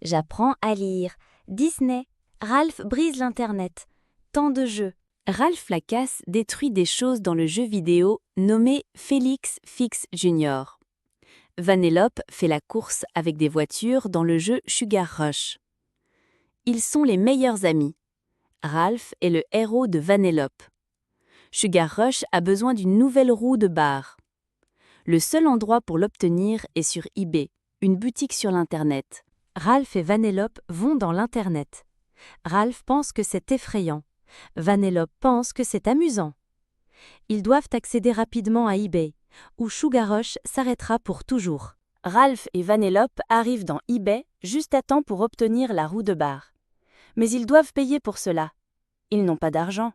J'apprends à lire. Disney. Ralph brise l'Internet. Tant de jeux. Ralph Lacasse détruit des choses dans le jeu vidéo nommé Félix Fix Jr. Vanellope fait la course avec des voitures dans le jeu Sugar Rush. Ils sont les meilleurs amis. Ralph est le héros de Vanellope. Sugar Rush a besoin d'une nouvelle roue de bar. Le seul endroit pour l'obtenir est sur eBay, une boutique sur l'Internet. Ralph et Vanellope vont dans l'Internet. Ralph pense que c'est effrayant. Vanellope pense que c'est amusant. Ils doivent accéder rapidement à eBay, où Sugar Rush s'arrêtera pour toujours. Ralph et Vanellope arrivent dans eBay juste à temps pour obtenir la roue de bar. Mais ils doivent payer pour cela. Ils n'ont pas d'argent.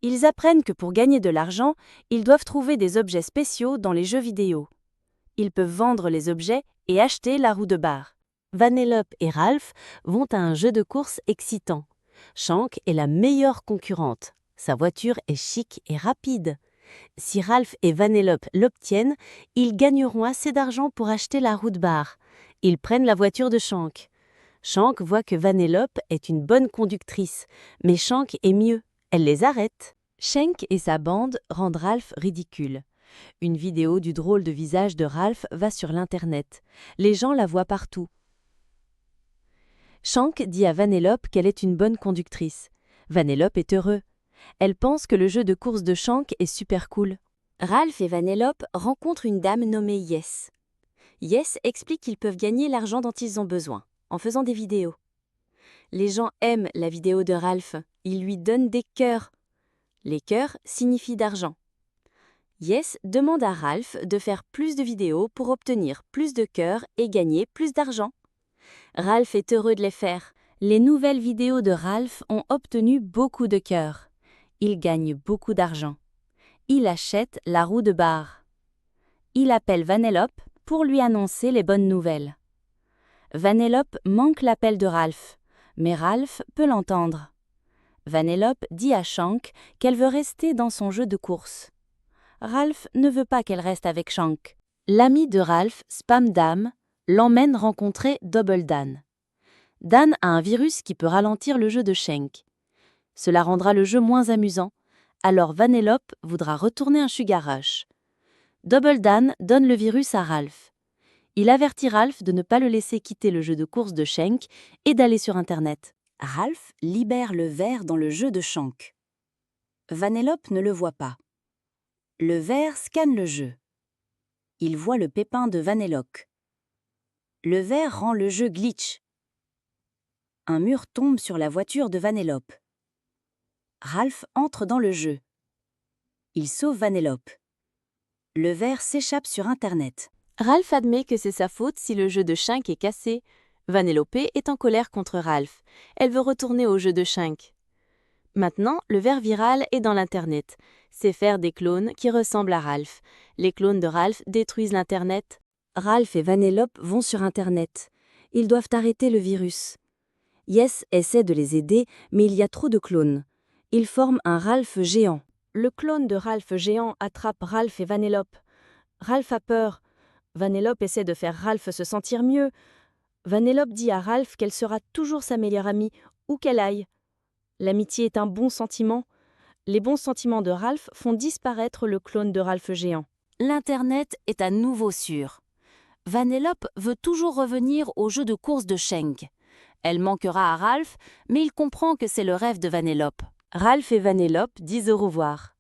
Ils apprennent que pour gagner de l'argent, ils doivent trouver des objets spéciaux dans les jeux vidéo. Ils peuvent vendre les objets et acheter la roue de bar. Vanellope et Ralph vont à un jeu de course excitant. Shank est la meilleure concurrente. Sa voiture est chic et rapide. Si Ralph et Vanellope l'obtiennent, ils gagneront assez d'argent pour acheter la roue de bar. Ils prennent la voiture de Shank. Shank voit que Vanellope est une bonne conductrice, mais Shank est mieux. Elle les arrête. Shank et sa bande rendent Ralph ridicule. Une vidéo du drôle de visage de Ralph va sur l'Internet. Les gens la voient partout. Shank dit à Vanellope qu'elle est une bonne conductrice. Vanellope est heureux. Elle pense que le jeu de course de Shank est super cool. Ralph et Vanellope rencontrent une dame nommée Yes. Yes explique qu'ils peuvent gagner l'argent dont ils ont besoin, en faisant des vidéos. Les gens aiment la vidéo de Ralph. Ils lui donnent des cœurs. Les cœurs signifient d'argent. Yes demande à Ralph de faire plus de vidéos pour obtenir plus de cœurs et gagner plus d'argent. Ralph est heureux de les faire. Les nouvelles vidéos de Ralph ont obtenu beaucoup de cœurs. Il gagne beaucoup d'argent. Il achète la roue de bar. Il appelle Vanellope pour lui annoncer les bonnes nouvelles. Vanellope manque l'appel de Ralph, mais Ralph peut l'entendre. Vanellope dit à Shank qu'elle veut rester dans son jeu de course. Ralph ne veut pas qu'elle reste avec Shank. L'ami de Ralph, Spam Dam, l'emmène rencontrer Double Dan. Dan a un virus qui peut ralentir le jeu de Shank. Cela rendra le jeu moins amusant, alors Vanellope voudra retourner un Sugar Rush. Double Dan donne le virus à Ralph. Il avertit Ralph de ne pas le laisser quitter le jeu de course de Shank et d'aller sur Internet. Ralph libère le ver dans le jeu de Shank. Vanellope ne le voit pas. Le ver scanne le jeu. Il voit le pépin de Vanellope. Le ver rend le jeu glitch. Un mur tombe sur la voiture de Vanellope. Ralph entre dans le jeu. Il sauve Vanellope. Le ver s'échappe sur Internet. Ralph admet que c'est sa faute si le jeu de Shank est cassé. Vanellope est en colère contre Ralph. Elle veut retourner au jeu de Shank. Maintenant, le ver viral est dans l'Internet. C'est faire des clones qui ressemblent à Ralph. Les clones de Ralph détruisent l'Internet. Ralph et Vanellope vont sur Internet. Ils doivent arrêter le virus. Yes essaie de les aider, mais il y a trop de clones. Ils forment un Ralph géant. Le clone de Ralph géant attrape Ralph et Vanellope. Ralph a peur. Vanellope essaie de faire Ralph se sentir mieux. Vanellope dit à Ralph qu'elle sera toujours sa meilleure amie, où qu'elle aille. L'amitié est un bon sentiment. Les bons sentiments de Ralph font disparaître le clone de Ralph géant. L'Internet est à nouveau sûr. Vanellope veut toujours revenir au jeu de course de Shank. Elle manquera à Ralph, mais il comprend que c'est le rêve de Vanellope. Ralph et Vanellope disent au revoir.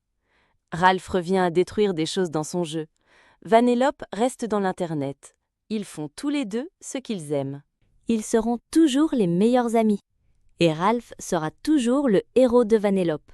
Ralph revient à détruire des choses dans son jeu. Vanellope reste dans l'Internet. Ils font tous les deux ce qu'ils aiment. Ils seront toujours les meilleurs amis. Et Ralph sera toujours le héros de Vanellope.